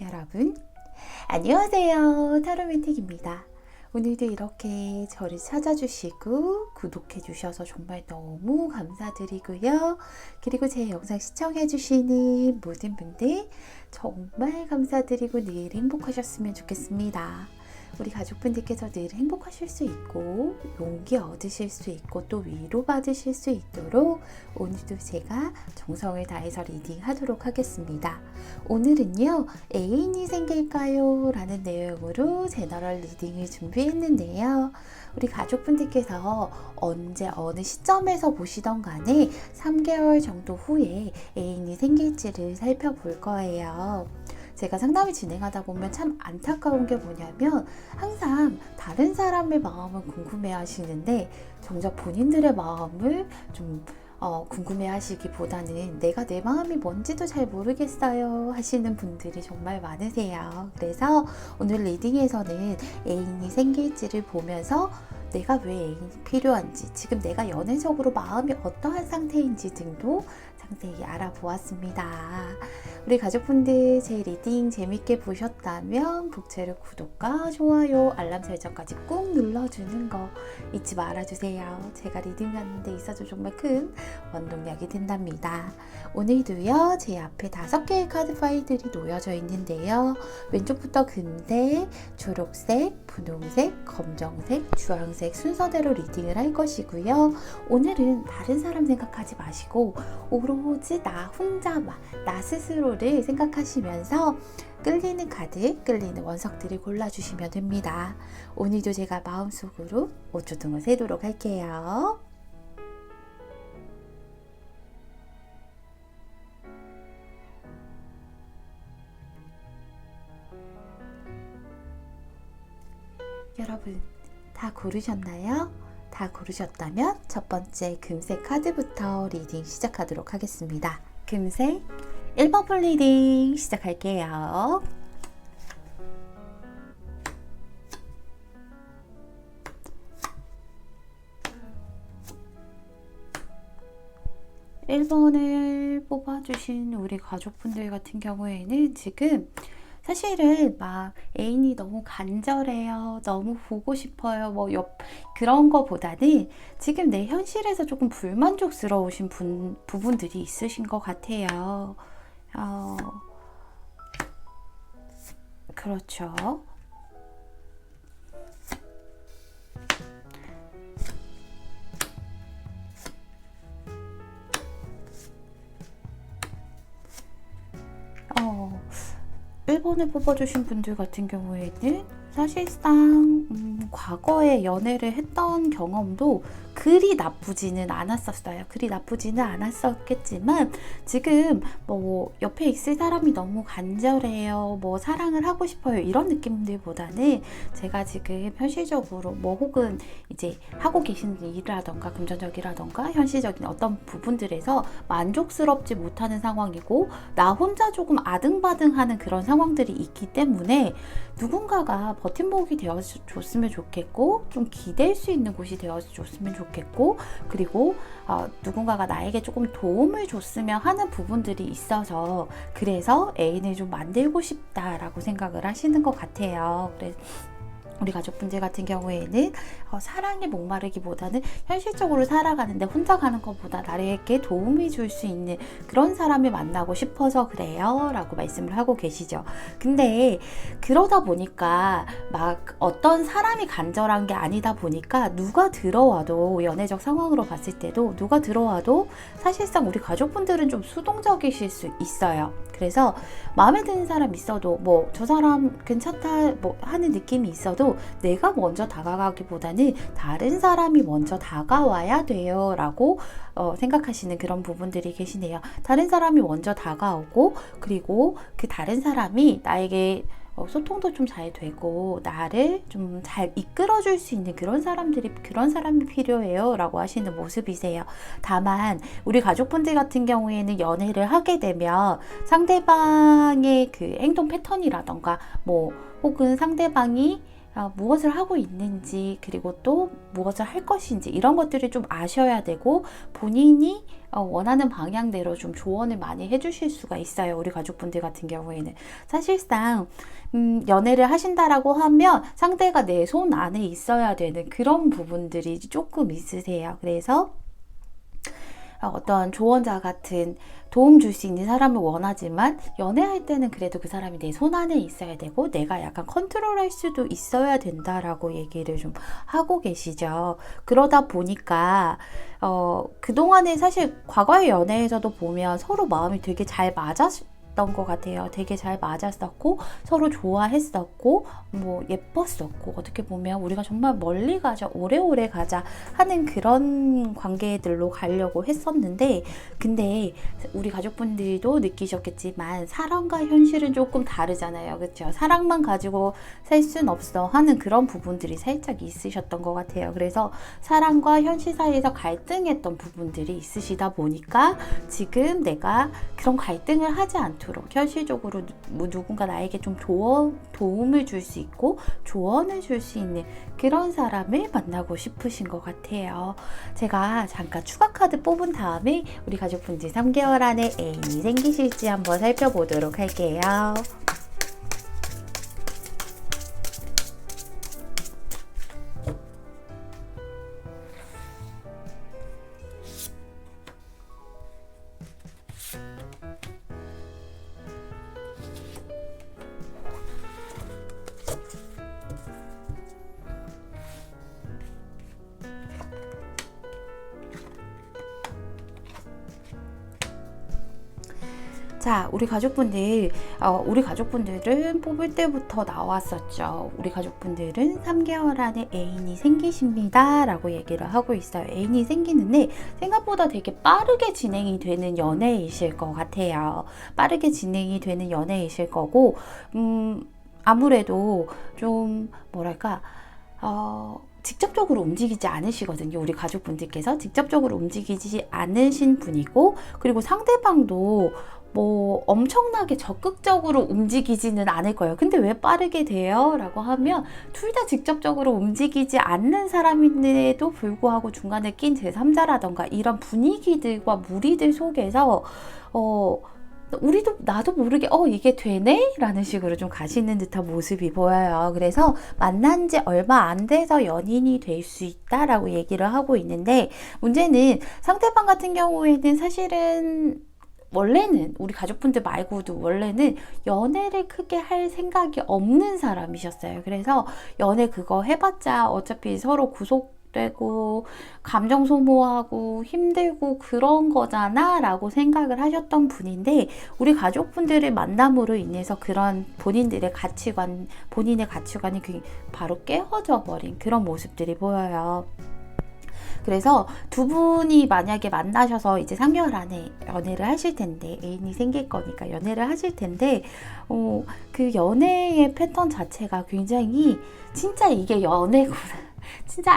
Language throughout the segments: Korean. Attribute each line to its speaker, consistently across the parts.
Speaker 1: 여러분, 안녕하세요. 타로맨틱입니다. 오늘도 이렇게 저를 찾아주시고 구독해주셔서 정말 너무 감사드리고요. 그리고 제 영상 시청해주시는 모든 분들 정말 감사드리고 늘 행복하셨으면 좋겠습니다. 우리 가족분들께서 늘 행복하실 수 있고 용기 얻으실 수 있고 또 위로받으실 수 있도록 오늘도 제가 정성을 다해서 리딩하도록 하겠습니다. 오늘은요, 애인이 생길까요? 라는 내용으로 제너럴 리딩을 준비했는데요. 우리 가족분들께서 언제 어느 시점에서 보시던 간에 3개월 정도 후에 애인이 생길지를 살펴볼 거예요. 제가 상담을 진행하다 보면 참 안타까운 게 뭐냐면 항상 다른 사람의 마음은 궁금해 하시는데 정작 본인들의 마음을 좀 궁금해 하시기보다는 내가 내 마음이 뭔지도 잘 모르겠어요 하시는 분들이 정말 많으세요. 그래서 오늘 리딩에서는 애인이 생길지를 보면서 내가 왜 애인이 필요한지, 지금 내가 연애적으로 마음이 어떠한 상태인지 등도 상세히 알아보았습니다. 우리 가족분들 제 리딩 재밌게 보셨다면 복채로 구독과 좋아요, 알람 설정까지 꾹 눌러주는 거 잊지 말아주세요. 제가 리딩하는 데 있어서 정말 큰 원동력이 된답니다. 오늘도요, 제 앞에 5개의 카드 파일들이 놓여져 있는데요. 왼쪽부터 금색, 초록색, 분홍색, 검정색, 주황색 순서대로 리딩을 할 것이고요. 오늘은 다른 사람 생각하지 마시고 오로지 나 혼자만, 나 스스로를 생각하시면서 끌리는 카드, 끌리는 원석들을 골라주시면 됩니다. 오늘도 제가 마음속으로 5초 동안 세도록 할게요. 여러분, 다 고르셨나요? 다 고르셨다면 첫 번째 금색 카드부터 리딩 시작하도록 하겠습니다. 금색 1번 볼 리딩 시작할게요. (1번을) 뽑아주신 우리 가족분들 같은 경우에는 지금 사실은 막 애인이 너무 간절해요, 너무 보고 싶어요, 그런 거보다는 지금 내 현실에서 조금 불만족스러우신 부분들이 있으신 것 같아요. 그렇죠. 어, 1번을 뽑아주신 분들 같은 경우에는 사실상 과거에 연애를 했던 경험도 그리 나쁘지는 않았었어요. 그리 나쁘지는 않았었겠지만 지금 옆에 있을 사람이 너무 간절해요, 사랑을 하고 싶어요, 이런 느낌들보다는 제가 지금 현실적으로 혹은 이제 하고 계신 일이라던가 금전적이라던가 현실적인 어떤 부분들에서 만족스럽지 못하는 상황이고 나 혼자 조금 아등바등하는 그런 상황들이 있기 때문에 누군가가 버팀목이 되어줬으면 좋겠고 좀 기댈 수 있는 곳이 되어줬으면 좋겠고, 그리고 누군가가 나에게 조금 도움을 줬으면 하는 부분들이 있어서 그래서 애인을 좀 만들고 싶다라고 생각을 하시는 것 같아요. 그래서 우리 가족분들 같은 경우에는 사랑에 목마르기보다는 현실적으로 살아가는데 혼자 가는 것보다 나에게 도움이 줄 수 있는 그런 사람을 만나고 싶어서 그래요 라고 말씀을 하고 계시죠. 근데 그러다 보니까 막 어떤 사람이 간절한 게 아니다 보니까 누가 들어와도, 연애적 상황으로 봤을 때도 누가 들어와도 사실상 우리 가족분들은 좀 수동적이실 수 있어요. 그래서 마음에 드는 사람 있어도 저 사람 괜찮다 하는 느낌이 있어도 내가 먼저 다가가기보다는 다른 사람이 먼저 다가와야 돼요 라고 생각하시는 그런 부분들이 계시네요. 다른 사람이 먼저 다가오고 그리고 그 다른 사람이 나에게 소통도 좀 잘 되고 나를 좀 잘 이끌어줄 수 있는 그런 사람이 필요해요 라고 하시는 모습이세요. 다만 우리 가족분들 같은 경우에는 연애를 하게 되면 상대방의 그 행동 패턴이라던가 혹은 상대방이 무엇을 하고 있는지, 그리고 또 무엇을 할 것인지, 이런 것들을 좀 아셔야 되고, 본인이 원하는 방향대로 좀 조언을 많이 해주실 수가 있어요. 우리 가족분들 같은 경우에는 사실상 연애를 하신다라고 하면 상대가 내 손 안에 있어야 되는 그런 부분들이 조금 있으세요. 그래서 어떤 조언자 같은 도움 줄 수 있는 사람을 원하지만, 연애할 때는 그래도 그 사람이 내 손 안에 있어야 되고 내가 약간 컨트롤할 수도 있어야 된다라고 얘기를 좀 하고 계시죠. 그러다 보니까 그동안에 사실 과거의 연애에서도 보면 서로 마음이 되게 잘 맞았던 것 같아요. 되게 잘 맞았었고 서로 좋아했었고 뭐 예뻤었고, 어떻게 보면 우리가 정말 멀리 가자, 오래오래 가자 하는 그런 관계들로 가려고 했었는데, 근데 우리 가족분들도 느끼셨겠지만 사랑과 현실은 조금 다르잖아요. 그렇죠? 사랑만 가지고 살 순 없어 하는 그런 부분들이 살짝 있으셨던 것 같아요. 그래서 사랑과 현실 사이에서 갈등했던 부분들이 있으시다 보니까 지금 내가 그런 갈등을 하지 않도록 현실적으로 누군가 나에게 좀 도움을 줄 수 있고 조언을 줄 수 있는 그런 사람을 만나고 싶으신 것 같아요. 제가 잠깐 추가 카드 뽑은 다음에 우리 가족분들 3개월 안에 애인이 생기실지 한번 살펴보도록 할게요. 자, 우리 가족분들은 뽑을 때부터 나왔었죠. 우리 가족분들은 3개월 안에 애인이 생기십니다 라고 얘기를 하고 있어요. 애인이 생기는데 생각보다 되게 빠르게 진행이 되는 연애이실 것 같아요. 빠르게 진행이 되는 연애이실 거고, 아무래도 좀 뭐랄까 직접적으로 움직이지 않으시거든요. 우리 가족분들께서 직접적으로 움직이지 않으신 분이고, 그리고 상대방도 뭐 엄청나게 적극적으로 움직이지는 않을 거예요. 근데 왜 빠르게 돼요? 라고 하면 둘 다 직접적으로 움직이지 않는 사람인데도 불구하고 중간에 낀 제3자라던가 이런 분위기들과 무리들 속에서 나도 모르게 이게 되네? 라는 식으로 좀 가시는 듯한 모습이 보여요. 그래서 만난 지 얼마 안 돼서 연인이 될 수 있다라고 얘기를 하고 있는데, 문제는 상대방 같은 경우에는 사실은 원래는 우리 가족분들 말고도 원래는 연애를 크게 할 생각이 없는 사람이셨어요. 그래서 연애 그거 해봤자 어차피 서로 구속되고 감정 소모하고 힘들고 그런 거잖아 라고 생각을 하셨던 분인데, 우리 가족분들의 만남으로 인해서 그런 본인의 가치관이 바로 깨어져 버린 그런 모습들이 보여요. 그래서 두 분이 만약에 만나셔서 이제 3개월 안에 연애를 하실 텐데, 애인이 생길 거니까 연애를 하실 텐데, 그 연애의 패턴 자체가 굉장히 진짜 이게 연애구나. 진짜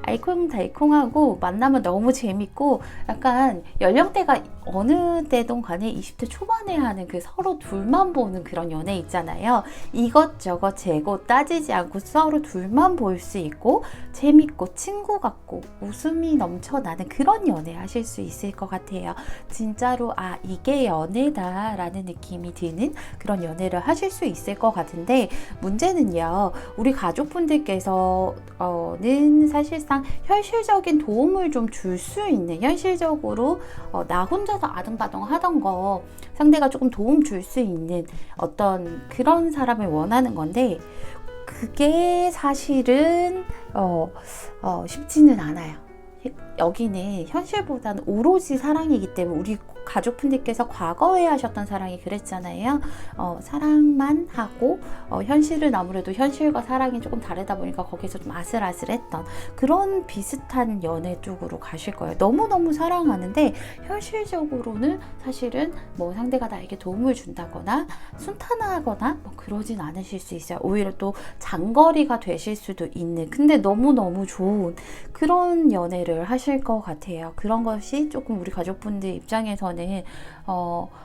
Speaker 1: 알콩달콩하고 만나면 너무 재밌고, 약간 연령대가 어느 때든 간에 20대 초반에 하는 그 서로 둘만 보는 그런 연애 있잖아요. 이것저것 재고 따지지 않고 서로 둘만 볼 수 있고 재밌고 친구 같고 웃음이 넘쳐나는 그런 연애 하실 수 있을 것 같아요. 진짜로 이게 연애다 라는 느낌이 드는 그런 연애를 하실 수 있을 것 같은데, 문제는요, 우리 가족분들께서는 사실상 현실적인 도움을 좀 줄 수 있는, 현실적으로 나 혼자서 아등바등 하던 거 상대가 조금 도움 줄 수 있는 어떤 그런 사람을 원하는 건데, 그게 사실은 쉽지는 않아요. 여기는 현실보다는 오로지 사랑이기 때문에, 우리 가족분들께서 과거에 하셨던 사랑이 그랬잖아요. 사랑만 하고 현실은 아무래도 현실과 사랑이 조금 다르다 보니까 거기서 좀 아슬아슬했던 그런 비슷한 연애 쪽으로 가실 거예요. 너무너무 사랑하는데 현실적으로는 사실은 뭐 상대가 나에게 도움을 준다거나 순탄하거나 뭐 그러진 않으실 수 있어요. 오히려 또 장거리가 되실 수도 있는, 근데 너무너무 좋은 그런 연애를 하실 것 같아요. 그런 것이 조금 우리 가족분들 입장에서는 보면은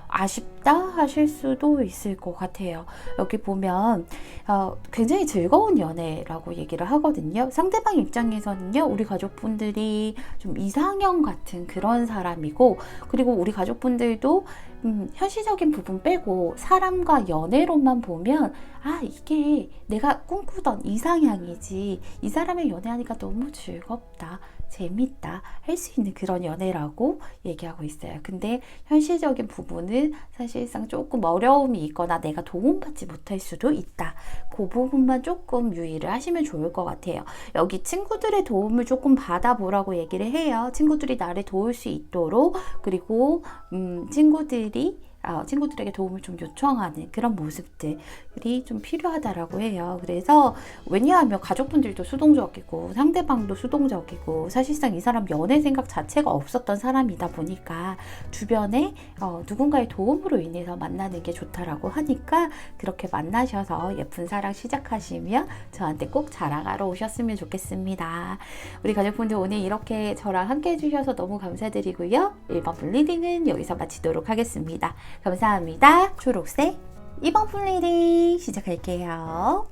Speaker 1: 아쉽다 하실 수도 있을 것 같아요. 여기 보면 굉장히 즐거운 연애라고 얘기를 하거든요. 상대방 입장에서는요, 우리 가족분들이 좀 이상형 같은 그런 사람이고, 그리고 우리 가족분들도 현실적인 부분 빼고 사람과 연애로만 보면 이게 내가 꿈꾸던 이상향이지, 이 사람의 연애하니까 너무 즐겁다, 재밌다 할 수 있는 그런 연애라고 얘기하고 있어요. 근데 현실적인 부분은 사실상 조금 어려움이 있거나 내가 도움받지 못할 수도 있다. 그 부분만 조금 유의를 하시면 좋을 것 같아요. 여기 친구들의 도움을 조금 받아보라고 얘기를 해요. 친구들이 나를 도울 수 있도록, 그리고 친구들에게 도움을 좀 요청하는 그런 모습들이 좀 필요하다라고 해요. 그래서 왜냐하면 가족분들도 수동적이고 상대방도 수동적이고 사실상 이 사람 연애 생각 자체가 없었던 사람이다 보니까 주변에 누군가의 도움으로 인해서 만나는 게 좋다라고 하니까 그렇게 만나셔서 예쁜 사랑 시작하시면 저한테 꼭 자랑하러 오셨으면 좋겠습니다. 우리 가족분들 오늘 이렇게 저랑 함께 해주셔서 너무 감사드리고요. 1번 분리딩은 여기서 마치도록 하겠습니다. 감사합니다. 초록색 2번 플레이링 시작할게요.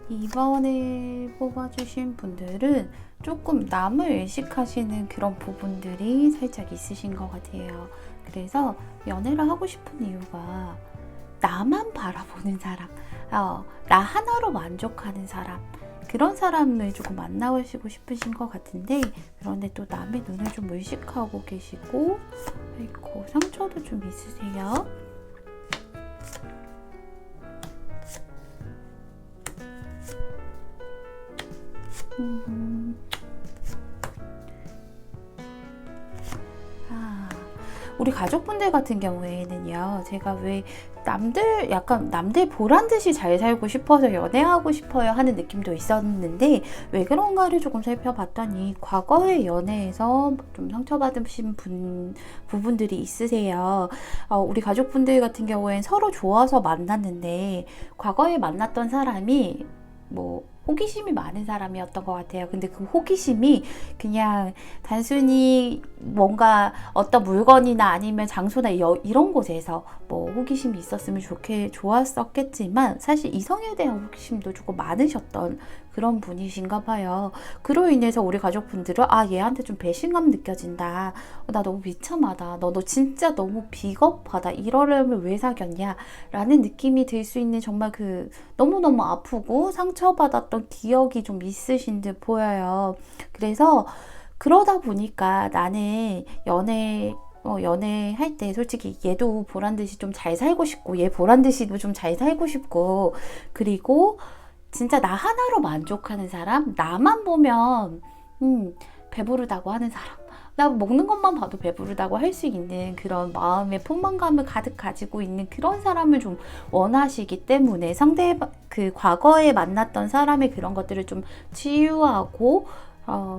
Speaker 1: 이번에 뽑아주신 분들은 조금 남을 의식하시는 그런 부분들이 살짝 있으신 것 같아요. 그래서 연애를 하고 싶은 이유가 나만 바라보는 사람, 나 하나로 만족하는 사람, 그런 사람을 조금 만나시고 싶으신 것 같은데, 그런데 또 남의 눈을 좀 의식하고 계시고, 아이고, 상처도 좀 있으세요. 우리 가족분들 같은 경우에는요, 제가 왜 남들 보란 듯이 잘 살고 싶어서 연애하고 싶어요 하는 느낌도 있었는데, 왜 그런가를 조금 살펴봤더니 과거의 연애에서 좀 상처받으신 부분들이 있으세요. 우리 가족분들 같은 경우엔 서로 좋아서 만났는데 과거에 만났던 사람이 호기심이 많은 사람이었던 것 같아요. 근데 그 호기심이 그냥 단순히 뭔가 어떤 물건이나 아니면 장소나 이런 곳에서 호기심이 있었으면 좋았었겠지만, 사실 이성에 대한 호기심도 조금 많으셨던 그런 분이신가 봐요. 그로 인해서 우리 가족분들은 얘한테 좀 배신감 느껴진다, 나 너무 비참하다, 너 진짜 너무 비겁하다, 이러려면 왜 사귀었냐 라는 느낌이 들 수 있는, 정말 너무너무 아프고 상처받았던 기억이 좀 있으신 듯 보여요. 그래서 그러다 보니까 나는 연애할 때 솔직히 얘도 보란듯이 좀 잘 살고 싶고, 얘 보란듯이도 좀 잘 살고 싶고, 그리고 진짜 나 하나로 만족하는 사람, 나만 보면 배부르다고 하는 사람, 나 먹는 것만 봐도 배부르다고 할 수 있는 그런 마음의 포만감을 가득 가지고 있는 그런 사람을 좀 원하시기 때문에, 과거에 만났던 사람의 그런 것들을 좀 치유하고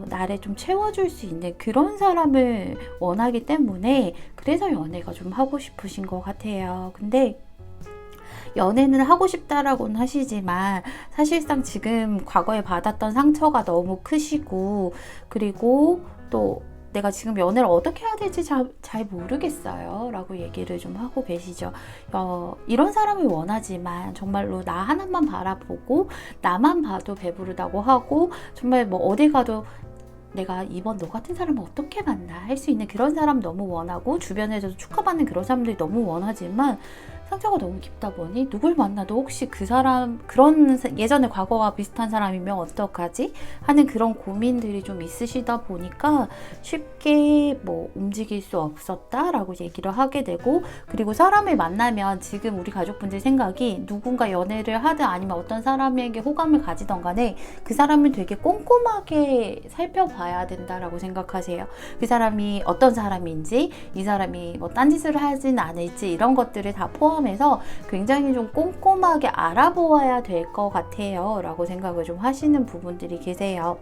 Speaker 1: 나를 좀 채워줄 수 있는 그런 사람을 원하기 때문에, 그래서 연애가 좀 하고 싶으신 것 같아요. 근데 연애는 하고 싶다라고는 하시지만 사실상 지금 과거에 받았던 상처가 너무 크시고, 그리고 또 내가 지금 연애를 어떻게 해야 될지 잘 모르겠어요 라고 얘기를 좀 하고 계시죠. 이런 사람을 원하지만 정말로 나 하나만 바라보고 나만 봐도 배부르다고 하고, 정말 어디 가도 내가 이번 너 같은 사람을 어떻게 만나 할 수 있는 그런 사람 너무 원하고, 주변에서도 축하받는 그런 사람들이 너무 원하지만 상처가 너무 깊다 보니 누굴 만나도 혹시 그 사람, 그런 예전에 과거와 비슷한 사람이면 어떡하지 하는 그런 고민들이 좀 있으시다 보니까 쉽게 움직일 수 없었다라고 얘기를 하게 되고, 그리고 사람을 만나면 지금 우리 가족분들 생각이 누군가 연애를 하든 아니면 어떤 사람에게 호감을 가지던 간에 그 사람을 되게 꼼꼼하게 살펴봐야 된다라고 생각하세요. 그 사람이 어떤 사람인지, 이 사람이 딴짓을 하진 않을지, 이런 것들을 다 포함해서 굉장히 좀 꼼꼼하게 알아보아야 될 것 같아요 라고 생각을 좀 하시는 부분들이 계세요.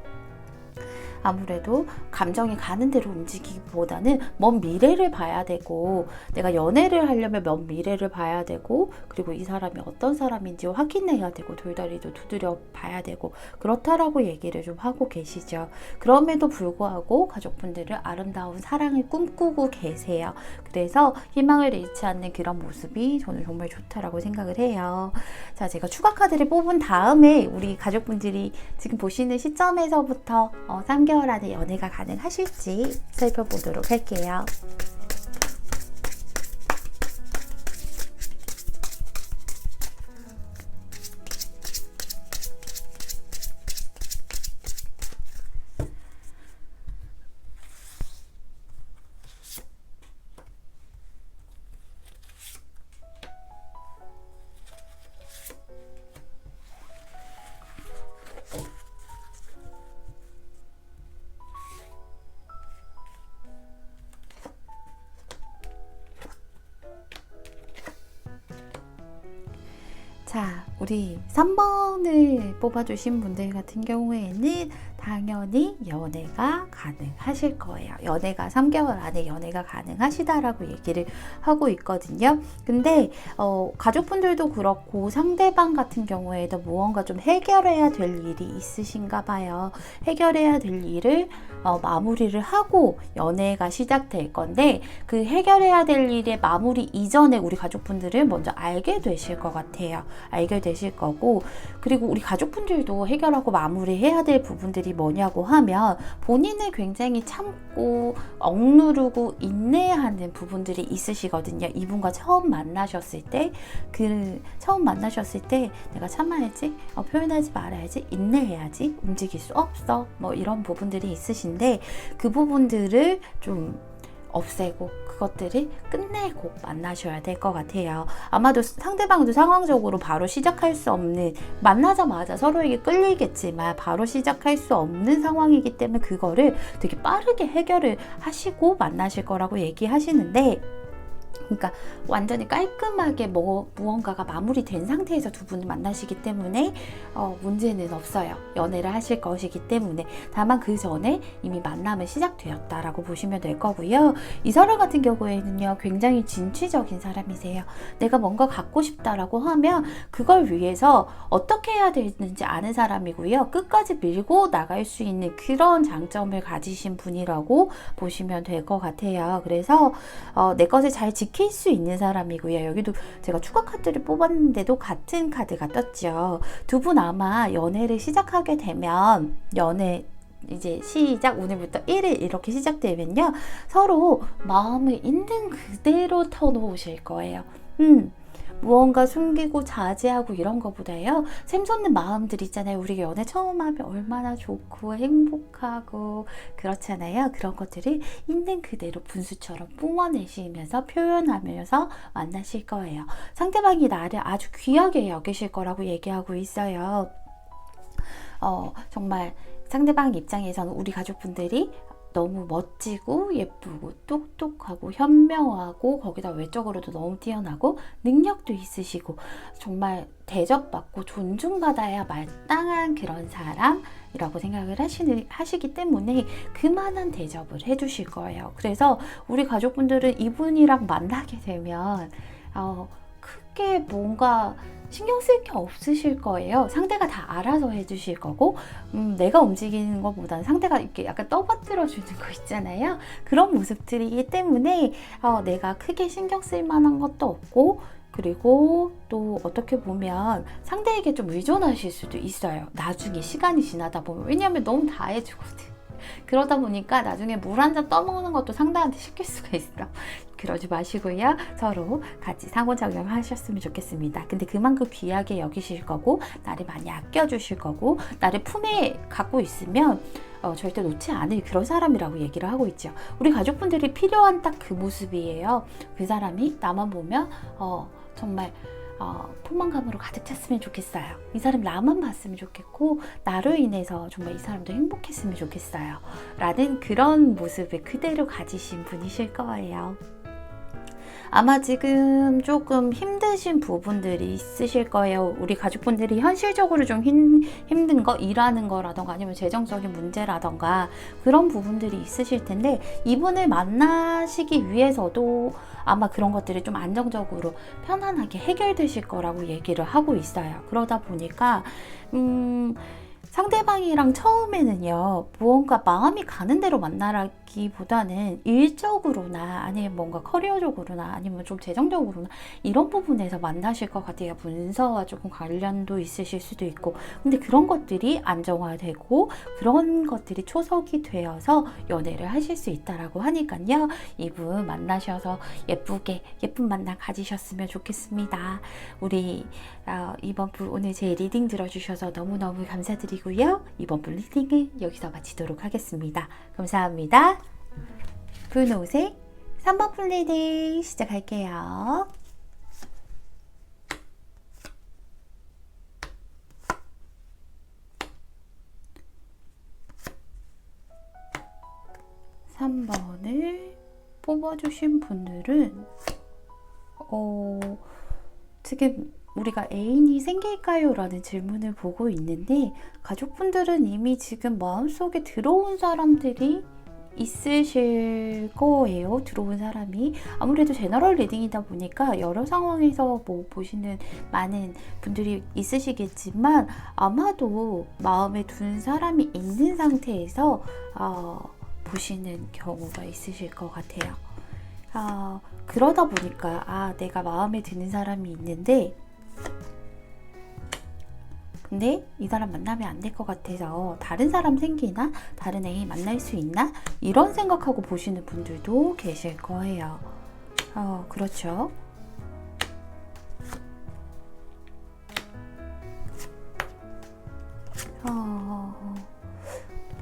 Speaker 1: 아무래도 감정이 가는 대로 움직이기보다는 먼 미래를 봐야 되고, 내가 연애를 하려면 먼 미래를 봐야 되고, 그리고 이 사람이 어떤 사람인지 확인해야 되고, 돌다리도 두드려 봐야 되고, 그렇다라고 얘기를 좀 하고 계시죠. 그럼에도 불구하고 가족분들은 아름다운 사랑을 꿈꾸고 계세요. 그래서 희망을 잃지 않는 그런 모습이 저는 정말 좋다라고 생각을 해요. 자, 제가 추가 카드를 뽑은 다음에 우리 가족분들이 지금 보시는 시점에서부터 3개월 안에 연애가 가능하실지 살펴보도록 할게요. 자, 우리 3번을 뽑아주신 분들 같은 경우에는 당연히 연애가 가능하실 거예요. 연애가 3개월 안에 연애가 가능하시다라고 얘기를 하고 있거든요. 근데 가족분들도 그렇고 상대방 같은 경우에도 무언가 좀 해결해야 될 일이 있으신가 봐요. 해결해야 될 일을 마무리를 하고 연애가 시작될 건데, 그 해결해야 될 일의 마무리 이전에 우리 가족분들을 먼저 알게 되실 것 같아요. 알게 되실 거고, 그리고 우리 가족분들도 해결하고 마무리해야 될 부분들이 뭐냐고 하면 본인을 굉장히 참고 억누르고 인내하는 부분들이 있으시거든요. 이분과 처음 만나셨을 때 내가 참아야지, 표현하지 말아야지, 인내해야지, 움직일 수 없어, 뭐 이런 부분들이 있으신데, 그 부분들을 좀 없애고 그것들을 끝내고 만나셔야 될 것 같아요. 아마도 상대방도 상황적으로 바로 시작할 수 없는, 만나자마자 서로에게 끌리겠지만 바로 시작할 수 없는 상황이기 때문에 그거를 되게 빠르게 해결을 하시고 만나실 거라고 얘기하시는데, 그러니까 완전히 깔끔하게 무언가가 마무리된 상태에서 두 분을 만나시기 때문에 문제는 없어요. 연애를 하실 것이기 때문에. 다만 그 전에 이미 만남은 시작되었다라고 보시면 될 거고요. 이 사람 같은 경우에는요, 굉장히 진취적인 사람이세요. 내가 뭔가 갖고 싶다라고 하면 그걸 위해서 어떻게 해야 되는지 아는 사람이고요. 끝까지 밀고 나갈 수 있는 그런 장점을 가지신 분이라고 보시면 될 것 같아요. 그래서 내 것을 잘 지킬 수 있는 사람이고요. 여기도 제가 추가 카드를 뽑았는데도 같은 카드가 떴죠. 두 분 아마 연애를 시작하게 되면, 연애 이제 시작, 오늘부터 1일 이렇게 시작되면요, 서로 마음을 있는 그대로 터놓으실 거예요. 무언가 숨기고 자제하고 이런 거보다요, 샘솟는 마음들 있잖아요. 우리 연애 처음 하면 얼마나 좋고 행복하고 그렇잖아요. 그런 것들을 있는 그대로 분수처럼 뿜어내시면서 표현하면서 만나실 거예요. 상대방이 나를 아주 귀하게 여기실 거라고 얘기하고 있어요. 정말 상대방 입장에서는 우리 가족분들이 너무 멋지고 예쁘고 똑똑하고 현명하고, 거기다 외적으로도 너무 뛰어나고 능력도 있으시고, 정말 대접받고 존중받아야 마땅한 그런 사람이라고 생각을 하시기 때문에 그만한 대접을 해주실 거예요. 그래서 우리 가족분들은 이분이랑 만나게 되면 크게 뭔가 신경 쓸 게 없으실 거예요. 상대가 다 알아서 해주실 거고, 내가 움직이는 것보다는 상대가 이렇게 약간 떠받들어 주는 거 있잖아요. 그런 모습들이기 때문에 내가 크게 신경 쓸 만한 것도 없고, 그리고 또 어떻게 보면 상대에게 좀 의존하실 수도 있어요. 나중에 시간이 지나다 보면. 왜냐하면 너무 다 해주거든. 그러다 보니까 나중에 물 한 잔 떠먹는 것도 상대한테 시킬 수가 있어. 그러지 마시고요. 서로 같이 상호작용하셨으면 좋겠습니다. 근데 그만큼 귀하게 여기실 거고, 나를 많이 아껴주실 거고, 나를 품에 갖고 있으면 절대 놓지 않을 그런 사람이라고 얘기를 하고 있죠. 우리 가족분들이 필요한 딱 그 모습이에요. 그 사람이 나만 보면 정말 포만감으로 가득 찼으면 좋겠어요. 이 사람 나만 봤으면 좋겠고, 나로 인해서 정말 이 사람도 행복했으면 좋겠어요. 라는 그런 모습을 그대로 가지신 분이실 거예요. 아마 지금 조금 힘드신 부분들이 있으실 거예요. 우리 가족분들이 현실적으로 좀 힘든 거, 일하는 거라던가 아니면 재정적인 문제라던가 그런 부분들이 있으실 텐데, 이분을 만나시기 위해서도 아마 그런 것들이 좀 안정적으로 편안하게 해결되실 거라고 얘기를 하고 있어요. 그러다 보니까 상대방이랑 처음에는요, 무언가 마음이 가는 대로 만나기보다는 일적으로나 아니면 뭔가 커리어적으로나 아니면 좀 재정적으로나 이런 부분에서 만나실 것 같아요. 문서와 조금 관련도 있으실 수도 있고, 근데 그런 것들이 안정화되고 그런 것들이 초석이 되어서 연애를 하실 수 있다라고 하니까요, 이분 만나셔서 예쁜 만남 가지셨으면 좋겠습니다. 우리 이번 분 오늘 제 리딩 들어주셔서 너무너무 감사드리고요. 이번 분 리딩은 여기서 마치도록 하겠습니다. 감사합니다. 분홍색 3번 분 리딩 시작할게요. (3번을) 뽑아주신 분들은 지금 우리가 애인이 생길까요? 라는 질문을 보고 있는데, 가족분들은 이미 지금 마음속에 들어온 사람들이 있으실 거예요. 들어온 사람이. 아무래도 제너럴 리딩이다 보니까 여러 상황에서 뭐 보시는 많은 분들이 있으시겠지만, 아마도 마음에 둔 사람이 있는 상태에서 보시는 경우가 있으실 것 같아요. 그러다 보니까 내가 마음에 드는 사람이 있는데 근데 이 사람 만나면 안 될 것 같아서 다른 사람 생기나? 다른 애인 만날 수 있나? 이런 생각하고 보시는 분들도 계실 거예요. 그렇죠.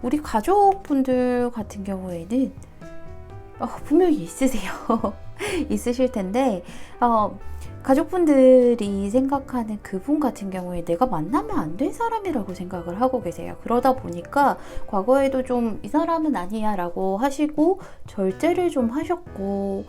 Speaker 1: 우리 가족분들 같은 경우에는 분명히 있으세요. 있으실 텐데 가족분들이 생각하는 그분 같은 경우에 내가 만나면 안 될 사람이라고 생각을 하고 계세요. 그러다 보니까 과거에도 좀 이 사람은 아니야 라고 하시고 절제를 좀 하셨고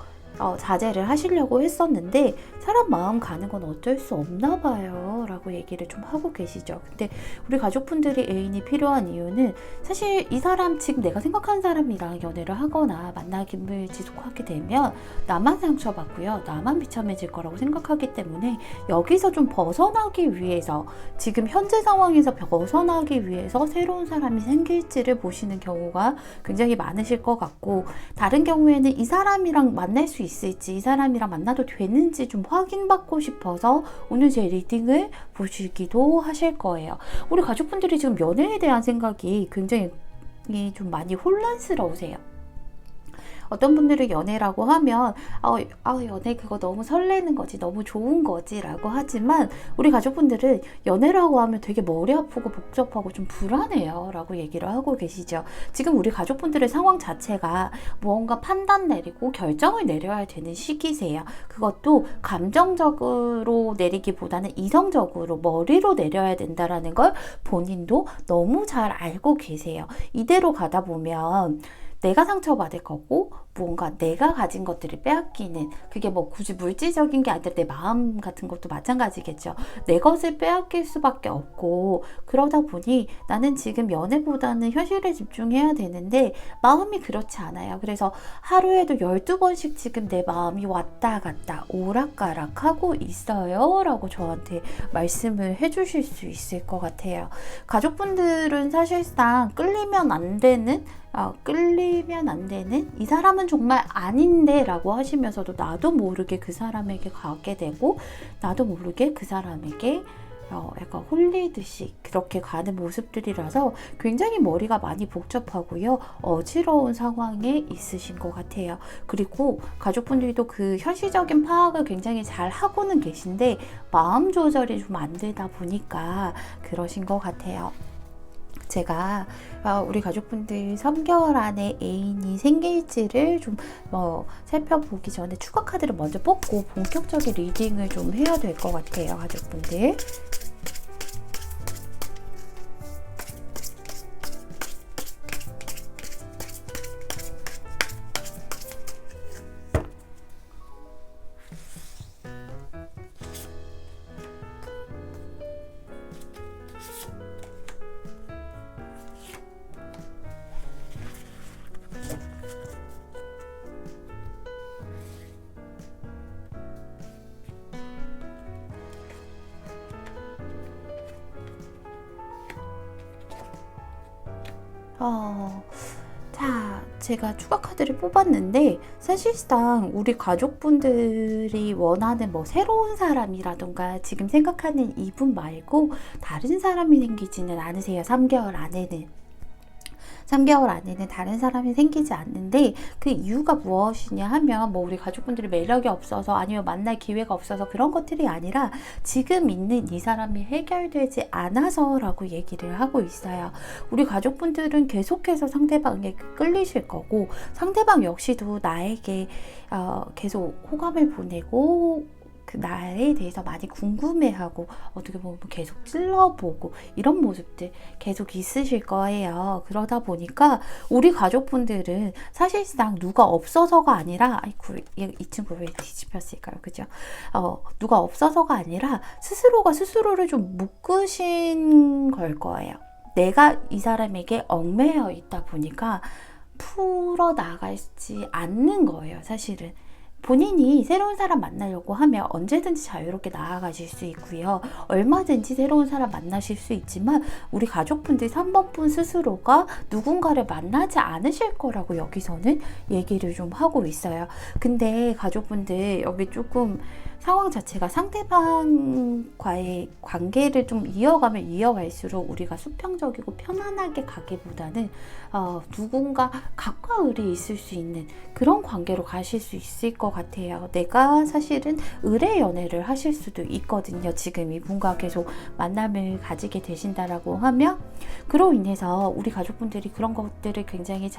Speaker 1: 자제를 하시려고 했었는데, 사람 마음 가는 건 어쩔 수 없나 봐요 라고 얘기를 좀 하고 계시죠. 근데 우리 가족분들이 애인이 필요한 이유는 사실 이 사람, 지금 내가 생각하는 사람이랑 연애를 하거나 만나김을 지속하게 되면 나만 상처받고요, 나만 비참해질 거라고 생각하기 때문에 여기서 좀 벗어나기 위해서, 지금 현재 상황에서 벗어나기 위해서 새로운 사람이 생길지를 보시는 경우가 굉장히 많으실 것 같고, 다른 경우에는 이 사람이랑 만날 수 있을지, 이 사람이랑 만나도 되는지 좀 확인받고 싶어서 오늘 제 리딩을 보시기도 하실 거예요. 우리 가족분들이 지금 연애에 대한 생각이 굉장히 좀 많이 혼란스러우세요. 어떤 분들은 연애라고 하면 연애 그거 너무 설레는 거지, 너무 좋은 거지 라고 하지만, 우리 가족분들은 연애라고 하면 되게 머리 아프고 복잡하고 좀 불안해요 라고 얘기를 하고 계시죠. 지금 우리 가족분들의 상황 자체가 무언가 판단 내리고 결정을 내려야 되는 시기세요. 그것도 감정적으로 내리기보다는 이성적으로 머리로 내려야 된다라는 걸 본인도 너무 잘 알고 계세요. 이대로 가다 보면 내가 상처받을 거고, 무언가 내가 가진 것들을 빼앗기는, 그게 뭐 굳이 물질적인 게 아니라 내 마음 같은 것도 마찬가지겠죠. 내 것을 빼앗길 수밖에 없고, 그러다 보니 나는 지금 연애보다는 현실에 집중해야 되는데 마음이 그렇지 않아요. 그래서 하루에도 12번씩 지금 내 마음이 왔다 갔다 오락가락 하고 있어요 라고 저한테 말씀을 해주실 수 있을 것 같아요. 가족분들은 사실상 끌리면 안 되는, 이 사람은 정말 아닌데 라고 하시면서도 나도 모르게 그 사람에게 가게 되고, 나도 모르게 그 사람에게 약간 홀리듯이 그렇게 가는 모습들이라서 굉장히 머리가 많이 복잡하고요, 어지러운 상황에 있으신 것 같아요. 그리고 가족분들도 그 현실적인 파악을 굉장히 잘 하고는 계신데 마음 조절이 좀 안 되다 보니까 그러신 것 같아요. 제가 우리 가족분들 3개월 안에 애인이 생길지를 좀 살펴보기 전에 추가 카드를 먼저 뽑고 본격적인 리딩을 좀 해야 될 것 같아요, 가족분들. 자, 제가 추가 카드를 뽑았는데 사실상 우리 가족분들이 원하는 뭐 새로운 사람이라던가 지금 생각하는 이분 말고 다른 사람이 생기지는 않으세요. 3개월 안에는 다른 사람이 생기지 않는데, 그 이유가 무엇이냐 하면 뭐 우리 가족분들이 매력이 없어서 아니면 만날 기회가 없어서 그런 것들이 아니라 지금 있는 이 사람이 해결되지 않아서 라고 얘기를 하고 있어요. 우리 가족분들은 계속해서 상대방에게 끌리실 거고, 상대방 역시도 나에게 계속 호감을 보내고 그 나에 대해서 많이 궁금해하고 어떻게 보면 계속 찔러보고 이런 모습들 계속 있으실 거예요. 그러다 보니까 우리 가족분들은 사실상 누가 없어서가 아니라, 아이고 이 친구 왜 뒤집혔을까요? 그죠? 누가 없어서가 아니라 스스로가 스스로를 좀 묶으신 걸 거예요. 내가 이 사람에게 얽매여 있다 보니까 풀어나가지 않는 거예요, 사실은. 본인이 새로운 사람 만나려고 하면 언제든지 자유롭게 나아가실 수 있고요. 얼마든지 새로운 사람 만나실 수 있지만 우리 가족분들 3번분 스스로가 누군가를 만나지 않으실 거라고 여기서는 얘기를 좀 하고 있어요. 근데 가족분들 여기 조금 상황 자체가 상대방과의 관계를 좀 이어가면 이어갈수록 우리가 수평적이고 편안하게 가기보다는 누군가 각과 을이 있을 수 있는 그런 관계로 가실 수 있을 것 같아요. 내가 사실은 의뢰 연애를 하실 수도 있거든요. 지금 이분과 계속 만남을 가지게 되신다라고 하면, 그로 인해서 우리 가족분들이 그런 것들을 굉장히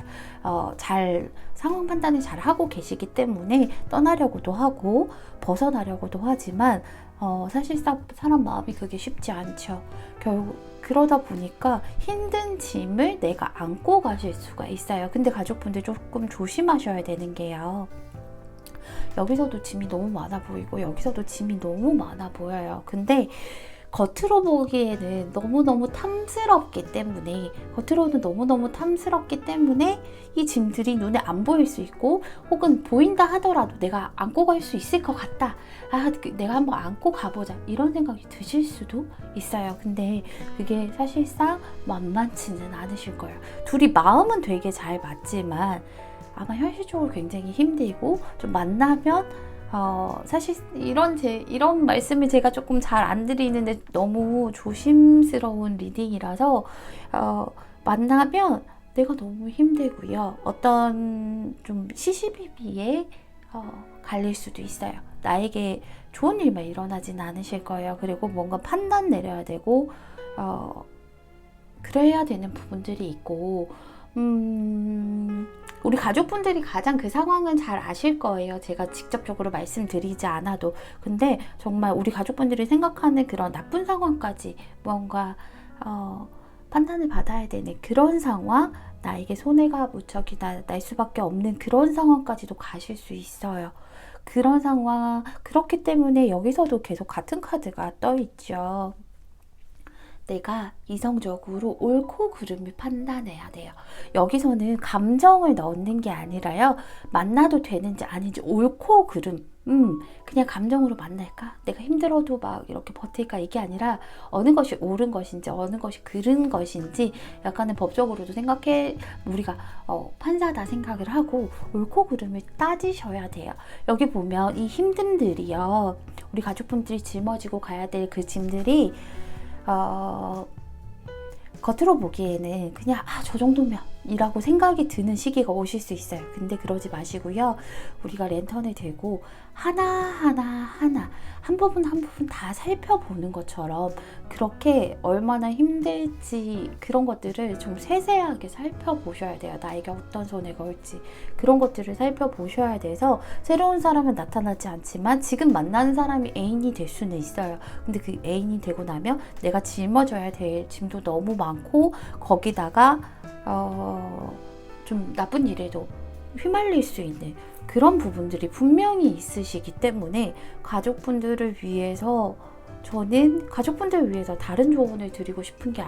Speaker 1: 잘 상황 판단을 잘 하고 계시기 때문에 떠나려고도 하고 벗어나려고도 하지만 사실상 사람 마음이 그게 쉽지 않죠. 결국 그러다 보니까 힘든 짐을 내가 안고 가실 수가 있어요. 근데 가족분들 조금 조심하셔야 되는 게요. 여기서도 짐이 너무 많아 보이고 여기서도 짐이 너무 많아 보여요. 근데 겉으로 보기에는 너무너무 탐스럽기 때문에, 이 짐들이 눈에 안 보일 수 있고, 혹은 보인다 하더라도 내가 안고 갈 수 있을 것 같다, 내가 한번 안고 가보자, 이런 생각이 드실 수도 있어요. 근데 그게 사실상 만만치는 않으실 거예요. 둘이 마음은 되게 잘 맞지만 아마 현실적으로 굉장히 힘들고, 좀 만나면 사실 이런 말씀을 제가 조금 잘 안 드리는데 너무 조심스러운 리딩이라서 만나면 내가 너무 힘들고요. 어떤 좀 시시비비에 갈릴 수도 있어요. 나에게 좋은 일만 일어나진 않으실 거예요. 그리고 뭔가 판단 내려야 되고 그래야 되는 부분들이 있고, 우리 가족분들이 가장 그 상황은 잘 아실 거예요. 제가 직접적으로 말씀드리지 않아도. 근데 정말 우리 가족분들이 생각하는 그런 나쁜 상황까지 뭔가 판단을 받아야 되는 그런 상황, 나에게 손해가 무척이 날 수밖에 없는 그런 상황까지도 가실 수 있어요. 그런 상황, 그렇기 때문에 여기서도 계속 같은 카드가 떠 있죠. 내가 이성적으로 옳고 그름을 판단해야 돼요. 여기서는 감정을 넣는 게 아니라요, 만나도 되는지 아닌지 옳고 그름, 그냥 감정으로 만날까? 내가 힘들어도 막 이렇게 버틸까? 이게 아니라 어느 것이 옳은 것인지 어느 것이 그른 것인지 약간은 법적으로도 우리가 판사다 생각을 하고 옳고 그름을 따지셔야 돼요. 여기 보면 이 힘듦들이요, 우리 가족분들이 짊어지고 가야 될 그 짐들이 겉으로 보기에는 그냥 저 정도면 이라고 생각이 드는 시기가 오실 수 있어요. 근데 그러지 마시고요. 우리가 랜턴을 들고 하나하나 한 부분 한 부분 다 살펴보는 것처럼, 그렇게 얼마나 힘들지 그런 것들을 좀 세세하게 살펴보셔야 돼요. 나에게 어떤 손해가 올지 그런 것들을 살펴보셔야 돼서, 새로운 사람은 나타나지 않지만 지금 만나는 사람이 애인이 될 수는 있어요. 근데 그 애인이 되고 나면 내가 짊어져야 될 짐도 너무 많고, 거기다가 좀 나쁜 일에도 휘말릴 수 있는 그런 부분들이 분명히 있으시기 때문에, 가족분들을 위해서 저는 가족분들을 위해서 다른 조언을 드리고 싶은 게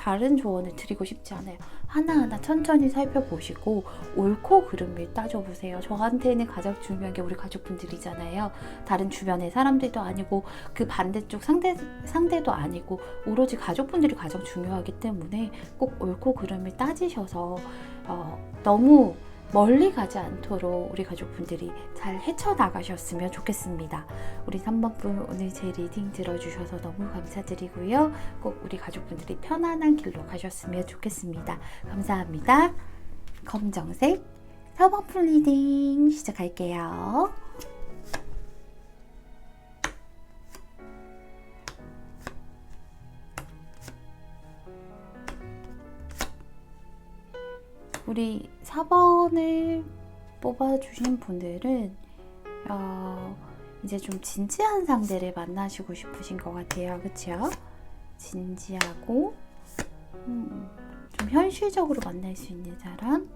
Speaker 1: 다른 조언을 드리고 싶지 않아요. 하나하나 천천히 살펴보시고 옳고 그름을 따져보세요. 저한테는 가장 중요한 게 우리 가족분들이잖아요. 다른 주변의 사람들도 아니고 그 반대쪽 상대도 아니고 오로지 가족분들이 가장 중요하기 때문에 꼭 옳고 그름을 따지셔서 너무 멀리 가지 않도록 우리 가족분들이 잘 헤쳐나가셨으면 좋겠습니다. 우리 3번분 오늘 제 리딩 들어주셔서 너무 감사드리고요. 꼭 우리 가족분들이 편안한 길로 가셨으면 좋겠습니다. 감사합니다. 검정색 4번분 리딩 시작할게요. 우리 4번을 뽑아주신 분들은 이제 좀 진지한 상대를 만나시고 싶으신 것 같아요. 그쵸? 진지하고 좀 현실적으로 만날 수 있는 사람.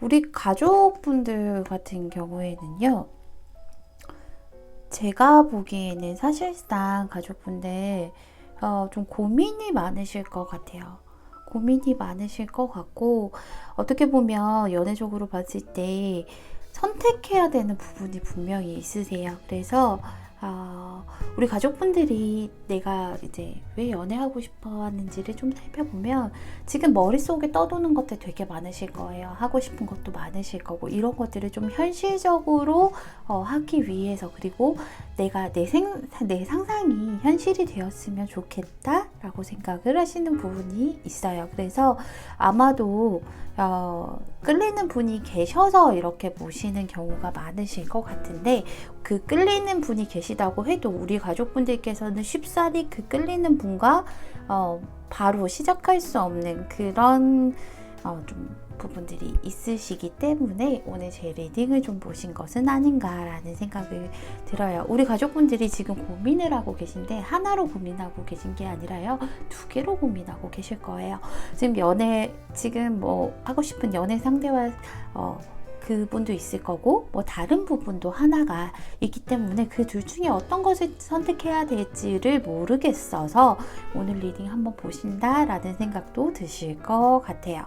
Speaker 1: 우리 가족분들 같은 경우에는요, 제가 보기에는 사실상 가족분들 좀 고민이 많으실 것 같아요. 고민이 많으실 것 같고, 어떻게 보면 연애적으로 봤을 때 선택해야 되는 부분이 분명히 있으세요. 그래서 우리 가족분들이 내가 이제 왜 연애하고 싶어 하는지를 좀 살펴보면 지금 머릿속에 떠도는 것들 되게 많으실 거예요. 하고 싶은 것도 많으실 거고, 이런 것들을 좀 현실적으로 하기 위해서, 그리고 내가 내 상상이 현실이 되었으면 좋겠다라고 생각을 하시는 부분이 있어요. 그래서 아마도 끌리는 분이 계셔서 이렇게 모시는 경우가 많으실 것 같은데, 그 끌리는 분이 계시다고 해도 우리 가족분들께서는 쉽사리 그 끌리는 분과 바로 시작할 수 없는 그런 좀 부분들이 있으시기 때문에 오늘 제 리딩을 좀 보신 것은 아닌가라는 생각을 들어요. 우리 가족분들이 지금 고민을 하고 계신데 하나로 고민하고 계신 게 아니라요, 2개로 고민하고 계실 거예요. 지금 뭐 하고 싶은 연애 상대와 그분도 있을 거고, 뭐 다른 부분도 하나가 있기 때문에 그 둘 중에 어떤 것을 선택해야 될지를 모르겠어서 오늘 리딩 한번 보신다라는 생각도 드실 것 같아요.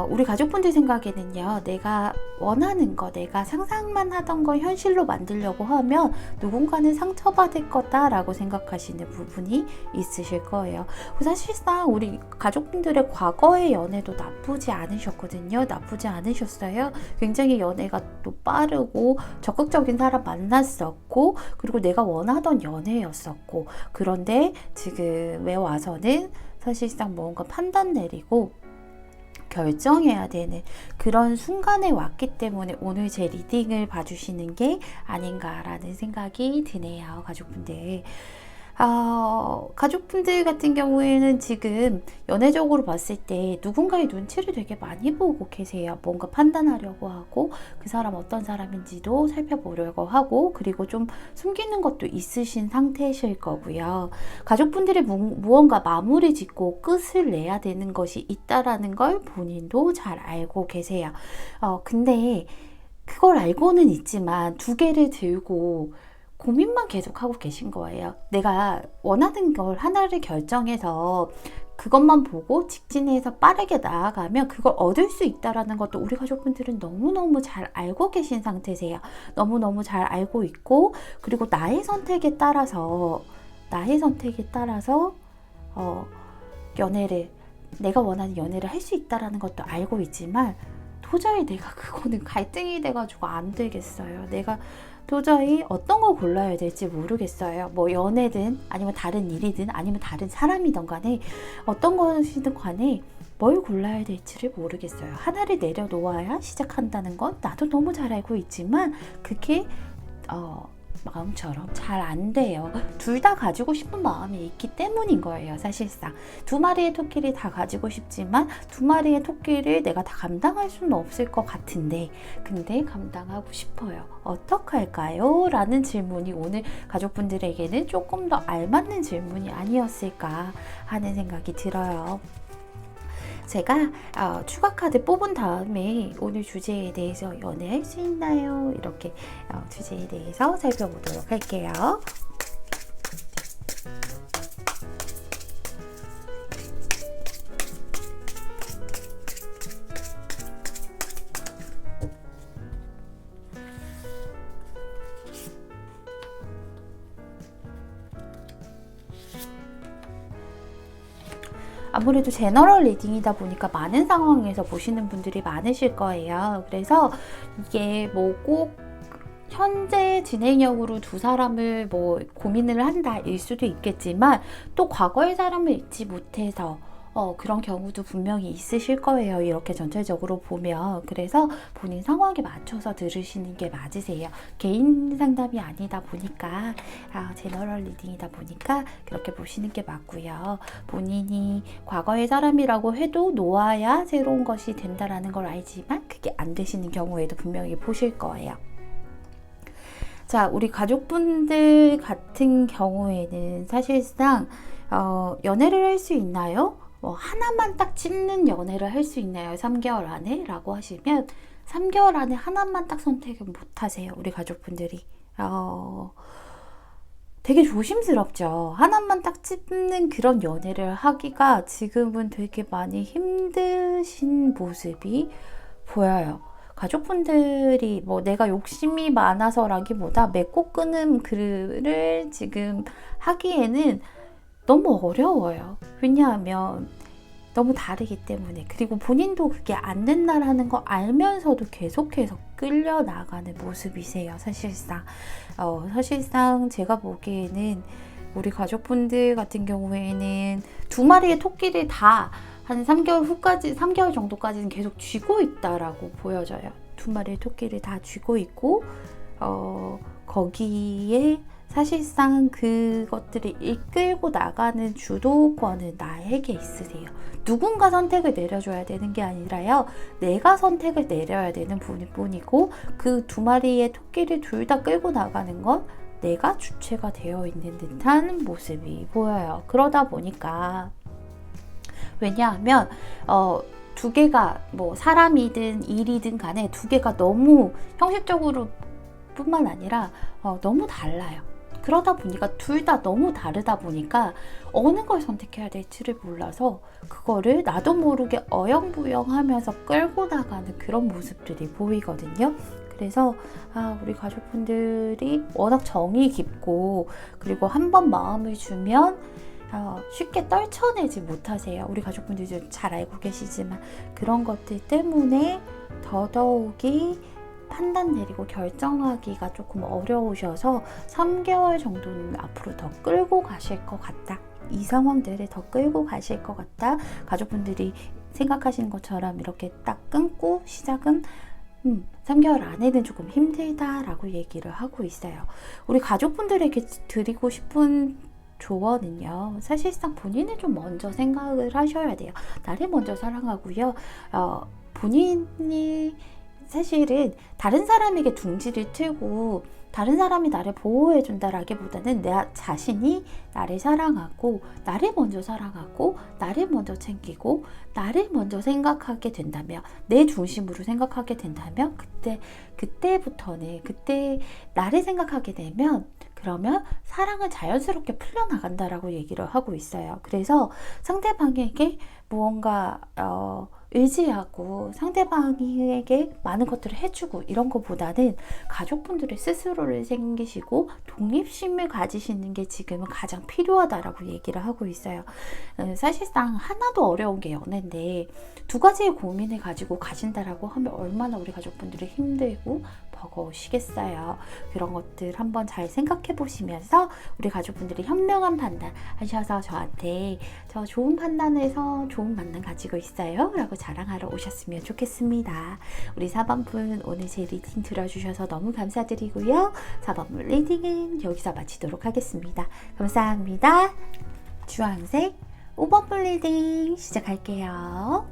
Speaker 1: 우리 가족분들 생각에는요, 내가 원하는 거, 내가 상상만 하던 걸 현실로 만들려고 하면 누군가는 상처받을 거다라고 생각하시는 부분이 있으실 거예요. 사실상 우리 가족분들의 과거의 연애도 나쁘지 않으셨거든요. 나쁘지 않으셨어요. 굉장히 연애가 또 빠르고 적극적인 사람 만났었고, 그리고 내가 원하던 연애였었고, 그런데 지금에 와서는 사실상 뭔가 판단 내리고 결정해야 되는 그런 순간에 왔기 때문에 오늘 제 리딩을 봐주시는 게 아닌가라는 생각이 드네요, 가족분들. 가족분들 같은 경우에는 지금 연애적으로 봤을 때 누군가의 눈치를 되게 많이 보고 계세요. 뭔가 판단하려고 하고, 그 사람 어떤 사람인지도 살펴보려고 하고, 그리고 좀 숨기는 것도 있으신 상태이실 거고요. 가족분들이 무언가 마무리 짓고 끝을 내야 되는 것이 있다라는 걸 본인도 잘 알고 계세요. 근데 그걸 알고는 있지만 2개를 들고 고민만 계속 하고 계신 거예요. 내가 원하는 걸 하나를 결정해서 그것만 보고 직진해서 빠르게 나아가면 그걸 얻을 수 있다라는 것도 우리 가족분들은 너무너무 잘 알고 계신 상태세요. 너무너무 잘 알고 있고, 그리고 나의 선택에 따라서 내가 원하는 연애를 할 수 있다라는 것도 알고 있지만, 도저히 내가 그거는 갈등이 돼가지고 안 되겠어요. 내가 도저히 어떤 걸 골라야 될지 모르겠어요. 뭐 연애든 아니면 다른 일이든 아니면 다른 사람이든 간에 어떤 것이든 간에 뭘 골라야 될지를 모르겠어요. 하나를 내려놓아야 시작한다는 건 나도 너무 잘 알고 있지만 그게 마음처럼 잘 안 돼요. 둘 다 가지고 싶은 마음이 있기 때문인 거예요. 사실상 2마리의 토끼를 다 가지고 싶지만 2마리의 토끼를 내가 다 감당할 수는 없을 것 같은데, 근데 감당하고 싶어요. 어떡할까요? 라는 질문이 오늘 가족분들에게는 조금 더 알맞는 질문이 아니었을까 하는 생각이 들어요. 제가 추가 카드 뽑은 다음에 오늘 주제에 대해서 연애할 수 있나요? 이렇게 주제에 대해서 살펴보도록 할게요. 아무래도 제너럴 리딩이다 보니까 많은 상황에서 보시는 분들이 많으실 거예요. 그래서 이게 뭐 꼭 현재 진행형으로 두 사람을 뭐 고민을 한다 일 수도 있겠지만 또 과거의 사람을 잊지 못해서 그런 경우도 분명히 있으실 거예요. 이렇게 전체적으로 보면. 그래서 본인 상황에 맞춰서 들으시는 게 맞으세요. 개인 상담이 아니다 보니까, 제너럴 리딩이다 보니까 그렇게 보시는 게 맞고요. 본인이 과거의 사람이라고 해도 놓아야 새로운 것이 된다라는 걸 알지만 그게 안 되시는 경우에도 분명히 보실 거예요. 자, 우리 가족분들 같은 경우에는 사실상 연애를 할 수 있나요? 하나만 딱 찝는 연애를 할 수 있나요? 3개월 안에? 라고 하시면 3개월 안에 하나만 딱 선택을 못 하세요. 우리 가족분들이. 되게 조심스럽죠. 하나만 딱 찝는 그런 연애를 하기가 지금은 되게 많이 힘드신 모습이 보여요. 가족분들이 뭐 내가 욕심이 많아서라기보다 맺고 끊은 글을 지금 하기에는 너무 어려워요. 왜냐하면 너무 다르기 때문에. 그리고 본인도 그게 안 된다라는 거 알면서도 계속해서 끌려나가는 모습이세요. 사실상. 사실상 제가 보기에는 우리 가족분들 같은 경우에는 두 마리의 토끼를 다 한 3개월 후까지, 3개월 정도까지는 계속 쥐고 있다라고 보여져요. 두 마리의 토끼를 다 쥐고 있고, 거기에 사실상 그것들을 이끌고 나가는 주도권은 나에게 있으세요. 누군가 선택을 내려줘야 되는 게 아니라요. 내가 선택을 내려야 되는 분이고 그 두 마리의 토끼를 둘 다 끌고 나가는 건 내가 주체가 되어 있는 듯한 모습이 보여요. 그러다 보니까 왜냐하면 두 개가 뭐 사람이든 일이든 간에 두 개가 너무 형식적으로 뿐만 아니라 너무 달라요. 그러다 보니까 둘 다 너무 다르다 보니까 어느 걸 선택해야 될지를 몰라서 그거를 나도 모르게 어영부영하면서 끌고 나가는 그런 모습들이 보이거든요. 그래서 우리 가족분들이 워낙 정이 깊고 그리고 한번 마음을 주면 쉽게 떨쳐내지 못하세요. 우리 가족분들도 잘 알고 계시지만 그런 것들 때문에 더더욱이 판단 내리고 결정하기가 조금 어려우셔서 3개월 정도는 앞으로 더 끌고 가실 것 같다. 이 상황들을 더 끌고 가실 것 같다. 가족분들이 생각하시는 것처럼 이렇게 딱 끊고 시작은 3개월 안에는 조금 힘들다라고 얘기를 하고 있어요. 우리 가족분들에게 드리고 싶은 조언은요. 사실상 본인을 좀 먼저 생각을 하셔야 돼요. 나를 먼저 사랑하고요. 본인이 사실은 다른 사람에게 둥지를 트고 다른 사람이 나를 보호해 준다라기보다는 내 자신이 나를 사랑하고 나를 먼저 사랑하고 나를 먼저 챙기고 나를 먼저 생각하게 된다면 내 중심으로 생각하게 된다면 그때부터는 그때 나를 생각하게 되면 그러면 사랑은 자연스럽게 풀려나간다라고 얘기를 하고 있어요. 그래서 상대방에게 무언가 의지하고 상대방에게 많은 것들을 해주고 이런 것보다는 가족분들의 스스로를 챙기시고 독립심을 가지시는 게 지금은 가장 필요하다라고 얘기를 하고 있어요. 사실상 하나도 어려운 게 연애인데 두 가지의 고민을 가지고 가신다라고 하면 얼마나 우리 가족분들이 힘들고 버거우시겠어요. 그런 것들 한번 잘 생각해 보시면서 우리 가족분들이 현명한 판단 하셔서 저한테 저 좋은 판단에서 좋은 만남 가지고 있어요 라고 자랑하러 오셨으면 좋겠습니다. 우리 4번분 오늘 제 리딩 들어주셔서 너무 감사드리고요. 4번분 리딩은 여기서 마치도록 하겠습니다. 감사합니다. 주황색 5번분 리딩 시작할게요.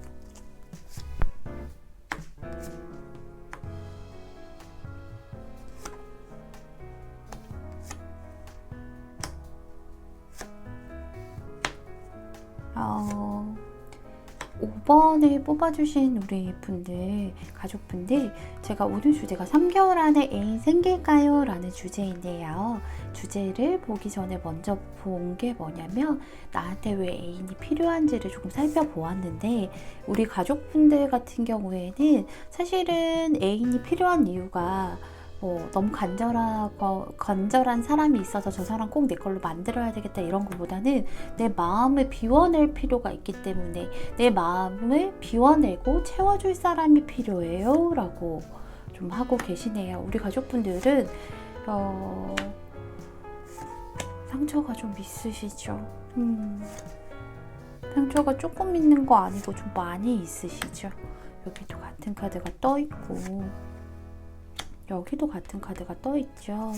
Speaker 1: 5번 요번에 뽑아주신 우리 분들, 가족분들, 제가 오늘 주제가 3개월 안에 애인 생길까요? 라는 주제인데요. 주제를 보기 전에 먼저 본 게 뭐냐면 나한테 왜 애인이 필요한지를 조금 살펴보았는데, 우리 가족분들 같은 경우에는 사실은 애인이 필요한 이유가 너무 간절한 사람이 있어서 저 사람 꼭 내 걸로 만들어야 되겠다 이런 것보다는 내 마음을 비워낼 필요가 있기 때문에 내 마음을 비워내고 채워줄 사람이 필요해요 라고 좀 하고 계시네요. 우리 가족분들은 상처가 좀 있으시죠. 상처가 조금 있는 거 아니고 좀 많이 있으시죠. 여기도 같은 카드가 떠 있고 여기도 같은 카드가 떠 있죠.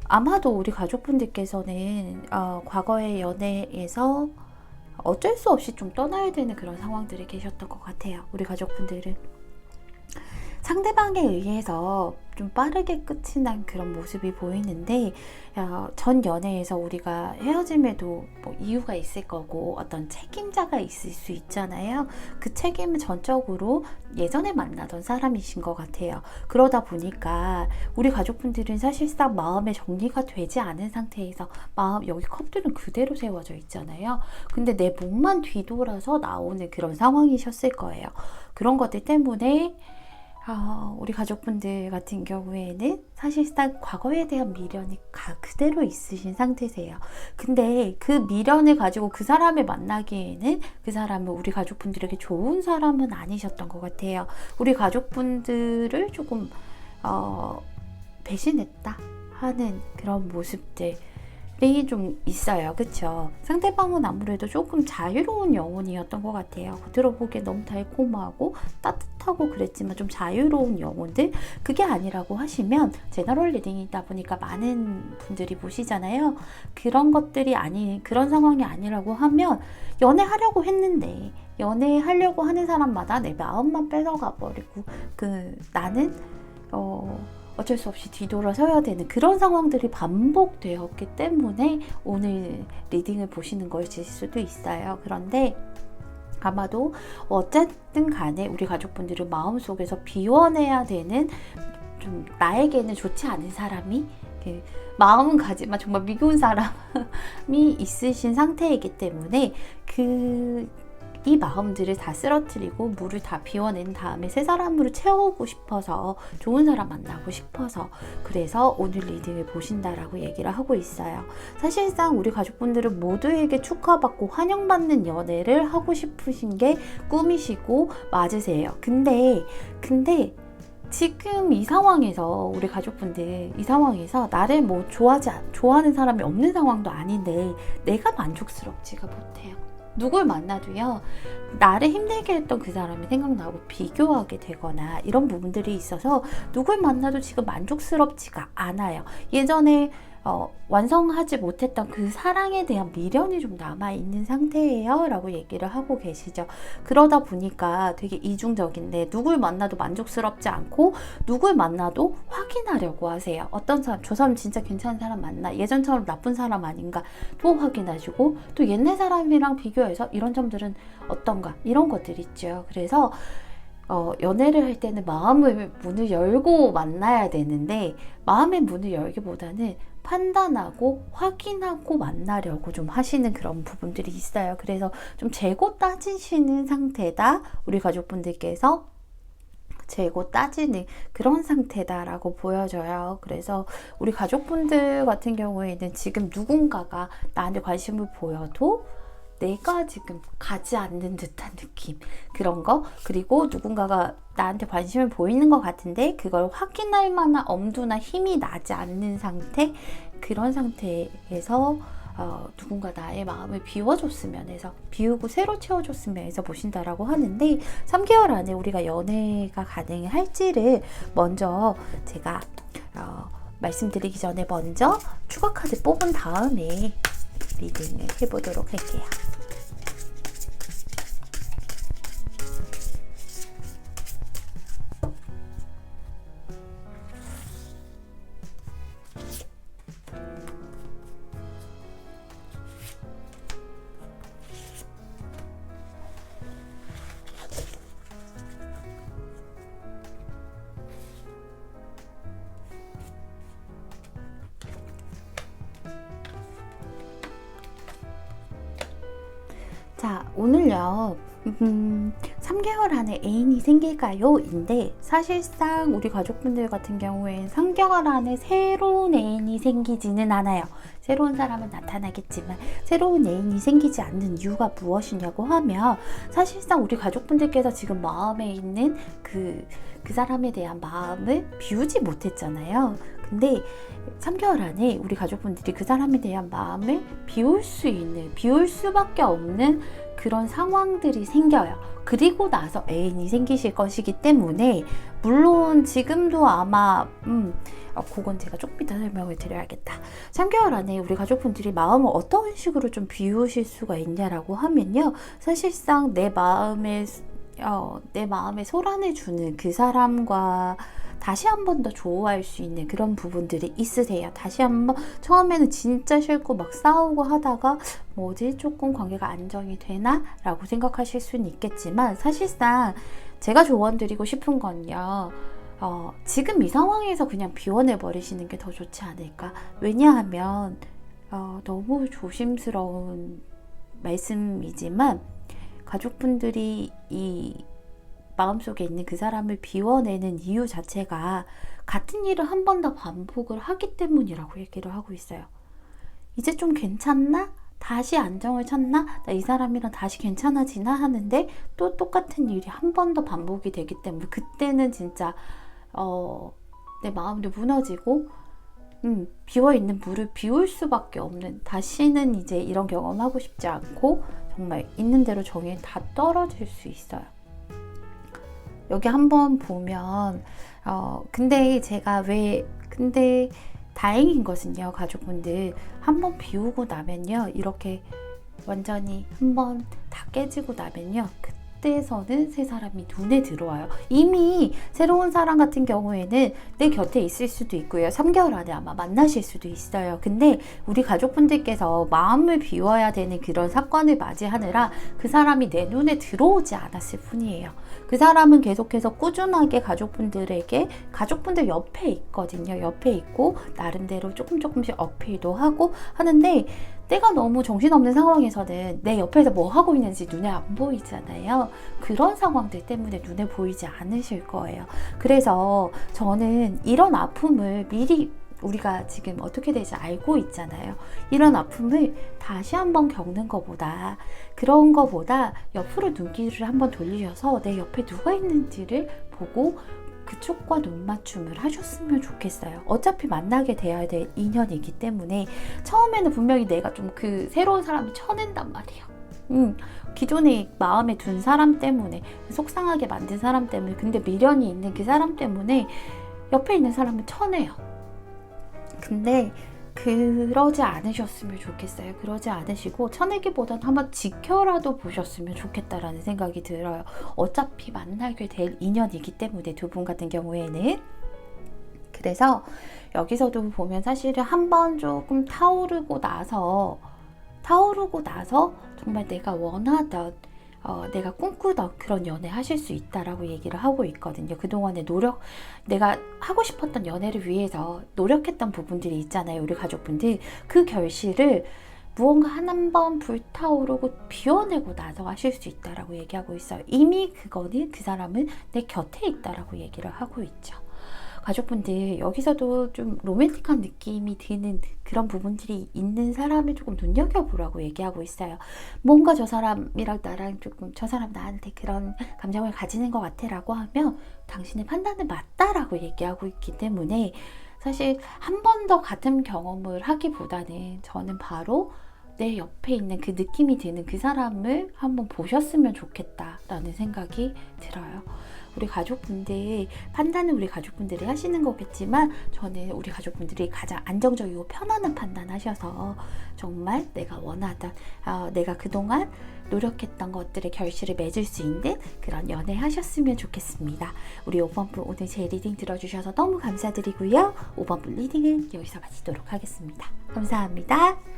Speaker 1: 아마도 우리 가족분들께서는 과거의 연애에서 어쩔 수 없이 좀 떠나야 되는 그런 상황들이 계셨던 것 같아요. 우리 가족분들은 상대방에 의해서 좀 빠르게 끝이 난 그런 모습이 보이는데, 전 연애에서 우리가 헤어짐에도 뭐 이유가 있을 거고 어떤 책임자가 있을 수 있잖아요. 그 책임은 전적으로 예전에 만나던 사람이신 것 같아요. 그러다 보니까 우리 가족분들은 사실상 마음의 정리가 되지 않은 상태에서 여기 컵들은 그대로 세워져 있잖아요. 근데 내 몸만 뒤돌아서 나오는 그런 상황이셨을 거예요. 그런 것들 때문에 우리 가족분들 같은 경우에는 사실상 과거에 대한 미련이 그대로 있으신 상태세요. 근데 그 미련을 가지고 그 사람을 만나기에는 그 사람은 우리 가족분들에게 좋은 사람은 아니셨던 것 같아요. 우리 가족분들을 조금 배신했다 하는 그런 모습들이 좀 있어요. 그쵸? 상대방은 아무래도 조금 자유로운 영혼이었던 것 같아요. 들어보기에 너무 달콤하고 따뜻하고 그랬지만 좀 자유로운 영혼들, 그게 아니라고 하시면, 제너럴 리딩이다 보니까 많은 분들이 보시잖아요. 그런 것들이 그런 상황이 아니라고 하면, 연애하려고 했는데 연애하려고 하는 사람마다 내 마음만 뺏어가 버리고 나는 어쩔 수 없이 뒤돌아서야 되는 그런 상황들이 반복되었기 때문에 오늘 리딩을 보시는 것일 수도 있어요. 그런데 아마도 어쨌든 간에 우리 가족분들은 마음속에서 비워내야 되는, 좀 나에게는 좋지 않은 사람이, 마음은 가지만 정말 미운 사람이 있으신 상태이기 때문에 이 마음들을 다 쓰러뜨리고 물을 다 비워낸 다음에 새 사람으로 채우고 싶어서, 좋은 사람 만나고 싶어서, 그래서 오늘 리딩을 보신다라고 얘기를 하고 있어요. 사실상 우리 가족분들은 모두에게 축하받고 환영받는 연애를 하고 싶으신 게 꿈이시고 맞으세요. 근데 지금 이 상황에서 우리 가족분들 이 상황에서 나를 좋아하는 사람이 없는 상황도 아닌데 내가 만족스럽지가 못해요. 누굴 만나도요, 나를 힘들게 했던 그 사람이 생각나고 비교하게 되거나 이런 부분들이 있어서 누굴 만나도 지금 만족스럽지가 않아요. 예전에 완성하지 못했던 그 사랑에 대한 미련이 좀 남아있는 상태예요 라고 얘기를 하고 계시죠. 그러다 보니까 되게 이중적인데, 누굴 만나도 만족스럽지 않고 누굴 만나도 확인하려고 하세요. 어떤 사람, 저 사람 진짜 괜찮은 사람 맞나, 예전처럼 나쁜 사람 아닌가 또 확인하시고, 또 옛날 사람이랑 비교해서 이런 점들은 어떤가, 이런 것들 있죠. 그래서 연애를 할 때는 마음의 문을 열고 만나야 되는데, 마음의 문을 열기보다는 판단하고 확인하고 만나려고 좀 하시는 그런 부분들이 있어요. 그래서 좀 재고 따지시는 상태다, 우리 가족분들께서 재고 따지는 그런 상태다라고 보여져요. 그래서 우리 가족분들 같은 경우에는 지금 누군가가 나한테 관심을 보여도 내가 지금 가지 않는 듯한 느낌, 그런 거, 그리고 누군가가 나한테 관심을 보이는 것 같은데 그걸 확인할 만한 엄두나 힘이 나지 않는 상태, 그런 상태에서 누군가 나의 마음을 비워줬으면 해서, 비우고 새로 채워줬으면 해서 보신다라고 하는데, 3개월 안에 우리가 연애가 가능할지를 먼저 제가 말씀드리기 전에 먼저 추가 카드 뽑은 다음에 리딩을 해보도록 할게요. 오늘요, 3개월 안에 애인이 생길까요? 인데, 사실상 우리 가족분들 같은 경우엔 3개월 안에 새로운 애인이 생기지는 않아요. 새로운 사람은 나타나겠지만, 새로운 애인이 생기지 않는 이유가 무엇이냐고 하면, 사실상 우리 가족분들께서 지금 마음에 있는 그 사람에 대한 마음을 비우지 못했잖아요. 근데 3개월 안에 우리 가족분들이 그 사람에 대한 마음을 비울 수밖에 없는 그런 상황들이 생겨요. 그리고 나서 애인이 생기실 것이기 때문에, 물론 지금도 아마 그건 제가 조금 이따 설명을 드려야겠다. 3개월 안에 우리 가족분들이 마음을 어떤 식으로 좀 비우실 수가 있냐라고 하면요, 사실상 내 마음에 소란을 주는 그 사람과 다시 한 번 더 좋아할 수 있는 그런 부분들이 있으세요. 다시 한번, 처음에는 진짜 싫고 막 싸우고 하다가 뭐지, 조금 관계가 안정이 되나? 라고 생각하실 수는 있겠지만, 사실상 제가 조언드리고 싶은 건요, 지금 이 상황에서 그냥 비워내 버리시는 게 더 좋지 않을까. 왜냐하면 너무 조심스러운 말씀이지만, 가족분들이 이 마음속에 있는 그 사람을 비워내는 이유 자체가 같은 일을 한 번 더 반복을 하기 때문이라고 얘기를 하고 있어요. 이제 좀 괜찮나? 다시 안정을 찾나? 나 이 사람이랑 다시 괜찮아지나? 하는데 또 똑같은 일이 한 번 더 반복이 되기 때문에, 그때는 진짜 내 마음도 무너지고 비워있는 물을 비울 수밖에 없는, 다시는 이제 이런 경험하고 싶지 않고 정말 있는 대로 정이 다 떨어질 수 있어요. 여기 한번 보면 근데 다행인 것은요, 가족분들 한번 비우고 나면요, 이렇게 완전히 한번 다 깨지고 나면요, 그때서는 새 사람이 눈에 들어와요. 이미 새로운 사람 같은 경우에는 내 곁에 있을 수도 있고요, 3개월 안에 아마 만나실 수도 있어요. 근데 우리 가족분들께서 마음을 비워야 되는 그런 사건을 맞이하느라 그 사람이 내 눈에 들어오지 않았을 뿐이에요. 그 사람은 계속해서 꾸준하게 가족분들 옆에 있거든요. 옆에 있고 나름대로 조금씩 어필도 하고 하는데, 내가 너무 정신없는 상황에서는 내 옆에서 뭐 하고 있는지 눈에 안 보이잖아요. 그런 상황들 때문에 눈에 보이지 않으실 거예요. 그래서 저는 이런 아픔을 미리, 우리가 지금 어떻게 될지 알고 있잖아요. 이런 아픔을 다시 한번 겪는 것보다, 그런 것보다 옆으로 눈길을 한번 돌리셔서 내 옆에 누가 있는지를 보고 그쪽과 눈맞춤을 하셨으면 좋겠어요. 어차피 만나게 돼야 될 인연이기 때문에 처음에는 분명히 내가 좀 그 새로운 사람을 쳐낸단 말이에요. 기존에 마음에 둔 사람 때문에, 속상하게 만든 사람 때문에, 근데 미련이 있는 그 사람 때문에 옆에 있는 사람을 쳐내요. 근데 그러지 않으셨으면 좋겠어요. 그러지 않으시고 쳐내기보단 한번 지켜라도 보셨으면 좋겠다라는 생각이 들어요. 어차피 만나게 될 인연이기 때문에, 두 분 같은 경우에는. 그래서 여기서도 보면 사실은 한번 조금 타오르고 나서 정말 내가 원하던, 내가 꿈꾸던 그런 연애 하실 수 있다라고 얘기를 하고 있거든요. 그동안의 내가 하고 싶었던 연애를 위해서 노력했던 부분들이 있잖아요. 우리 가족분들. 그 결실을 무언가 한 번 불타오르고 비워내고 나서 하실 수 있다라고 얘기하고 있어요. 이미 그거는, 그 사람은 내 곁에 있다라고 얘기를 하고 있죠. 가족분들, 여기서도 좀 로맨틱한 느낌이 드는 그런 부분들이 있는 사람을 조금 눈여겨보라고 얘기하고 있어요. 뭔가 저 사람이랑 나랑 조금, 저 사람 나한테 그런 감정을 가지는 것 같아 라고 하면 당신의 판단은 맞다라고 얘기하고 있기 때문에, 사실 한 번 더 같은 경험을 하기보다는 저는 바로 내 옆에 있는 그 느낌이 드는 그 사람을 한번 보셨으면 좋겠다라는 생각이 들어요. 우리 가족분들, 판단은 우리 가족분들이 하시는 거겠지만, 저는 우리 가족분들이 가장 안정적이고 편안한 판단하셔서 정말 내가 원하던, 내가 그동안 노력했던 것들의 결실을 맺을 수 있는 그런 연애 하셨으면 좋겠습니다. 우리 5번분 오늘 제 리딩 들어주셔서 너무 감사드리고요. 5번분 리딩은 여기서 마치도록 하겠습니다. 감사합니다.